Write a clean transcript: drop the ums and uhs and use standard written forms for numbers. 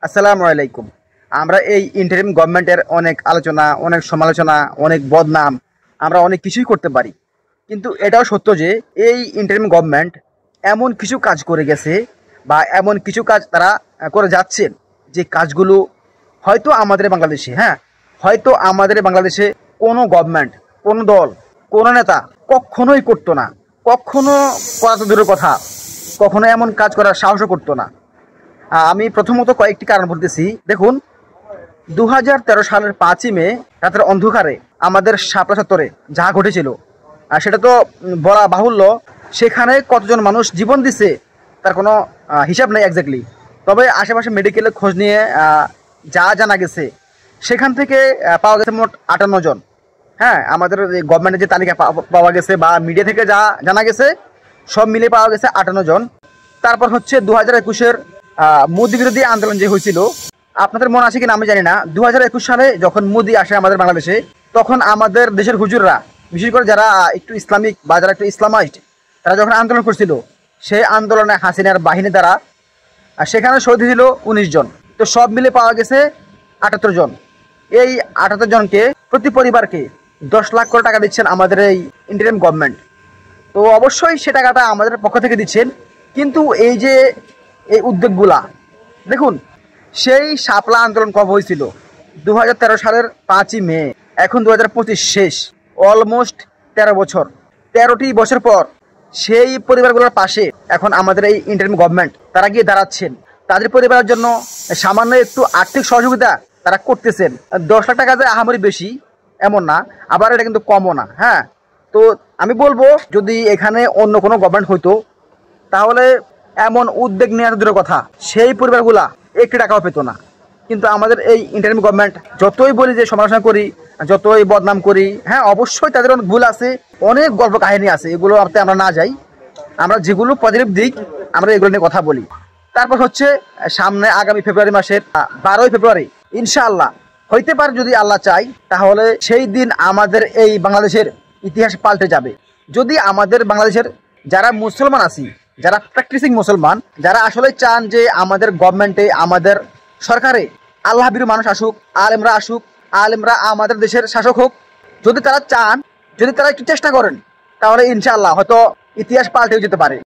আসসালামু আলাইকুম। আমরা এই ইন্টারিম গভর্নমেন্টের অনেক আলোচনা, অনেক সমালোচনা, অনেক বদনাম, আমরা অনেক কিছুই করতে পারি। কিন্তু এটাও সত্য যে এই ইন্টারিম গভর্নমেন্ট এমন কিছু কাজ করে গেছে বা এমন কিছু কাজ তারা করে যাচ্ছেন, যে কাজগুলো হয়তো আমাদের বাংলাদেশে, হয়তো আমাদের বাংলাদেশে কোনো গভর্নমেন্ট, কোনো দল, কোনো নেতা কখনোই করতো না। কখনো করা তো দূরের কথা, কখনো এমন কাজ করার সাহসও করতো না। আমি প্রথমত কয়েকটি কারণ বলতেছি। দেখুন, 2013 সালের 5ই মে রাতের অন্ধকারে আমাদের শাপলা চত্বরে যা ঘটেছিল, সেটা তো বলা বাহুল্য। সেখানে কতজন মানুষ জীবন দিছে তার কোনো হিসাব নেই এক্স্যাক্টলি। তবে আশেপাশে মেডিকেলের খোঁজ নিয়ে যা জানা গেছে, সেখান থেকে পাওয়া গেছে মোট 58 জন। আমাদের গভর্নমেন্টের যে তালিকা পাওয়া গেছে বা মিডিয়া থেকে যা জানা গেছে, সব মিলে পাওয়া গেছে 58 জন। তারপর হচ্ছে 2021-এর মোদি বিরোধী আন্দোলন যে হয়েছিল, আপনাদের মনে আছে কিনা আমি জানি না। 2021 সালে যখন মোদি আসে আমাদের বাংলাদেশে, তখন আমাদের দেশের হুজুররা, বিশেষ করে যারা একটু ইসলামিক বা যারা একটু ইসলামাইজড, তারা যখন আন্দোলন করছিল, সেই আন্দোলনে হাসিনার বাহিনী দ্বারা সেখানে শহীদ হয়েছিল 19 জন। তো সব মিলে পাওয়া গেছে 78 জন। এই 78 জনকে প্রতি পরিবারকে 10 লাখ করে টাকা দিচ্ছেন আমাদের এই ইন্টারিম গভর্নমেন্ট। তো অবশ্যই সে টাকাটা আমাদের পক্ষ থেকে দিচ্ছেন। কিন্তু এই যে এই উদ্যোগগুলা, দেখুন, সেই শাপলা আন্দোলন কবে হয়েছিল? 2013 সালের 5ই মে। এখন 2025 শেষ, অলমোস্ট 13 বছর। 13টি বছর পর সেই পরিবারগুলোর পাশে এখন আমাদের এই ইন্টারিম গভর্নমেন্ট তারা গিয়ে দাঁড়াচ্ছেন। তাদের পরিবারের জন্য সামান্য একটু আর্থিক সহযোগিতা তারা করতেছেন। 10 লাখ টাকা যে আহামরি বেশি এমন না, আবার এটা কিন্তু কমও না। তো আমি বলবো, যদি এখানে অন্য কোনো গভর্নমেন্ট হইতো, তাহলে এমন উদ্যোগ নেওয়ার দূরের কথা, সেই পরিবারগুলা একটি টাকাও পেতো না। কিন্তু আমাদের এই ইন্টারিম গভর্নমেন্ট, যতই বলি যে সমালোচনা করি, যতই বদনাম করি, অবশ্যই তাদের অনেক ভুল আছে, অনেক গল্প কাহিনী আছে, এগুলো আমরা না যাই। আমরা যেগুলো পজিটিভ দিক, আমরা এগুলো নিয়ে কথা বলি। তারপর হচ্ছে সামনে আগামী ফেব্রুয়ারি মাসের 12ই ফেব্রুয়ারি ইনশাআল্লাহ হইতে পারে, যদি আল্লাহ চাই, তাহলে সেই দিন আমাদের এই বাংলাদেশের ইতিহাস পাল্টে যাবে। যদি আমাদের বাংলাদেশের যারা মুসলমান আছি, যারা প্র্যাকটিসিং মুসলমান, যারা আসলে চান যে আমাদের গভর্নমেন্টে, আমাদের সরকারে আল্লাহ বিরু মানুষ আসুক, আলেমরা আমাদের দেশের শাসক হোক, যদি তারা চান, যদি তারা একটু চেষ্টা করেন, তাহলে ইনশাআল্লাহ হয়তো ইতিহাস পাল্টেও যেতে পারে।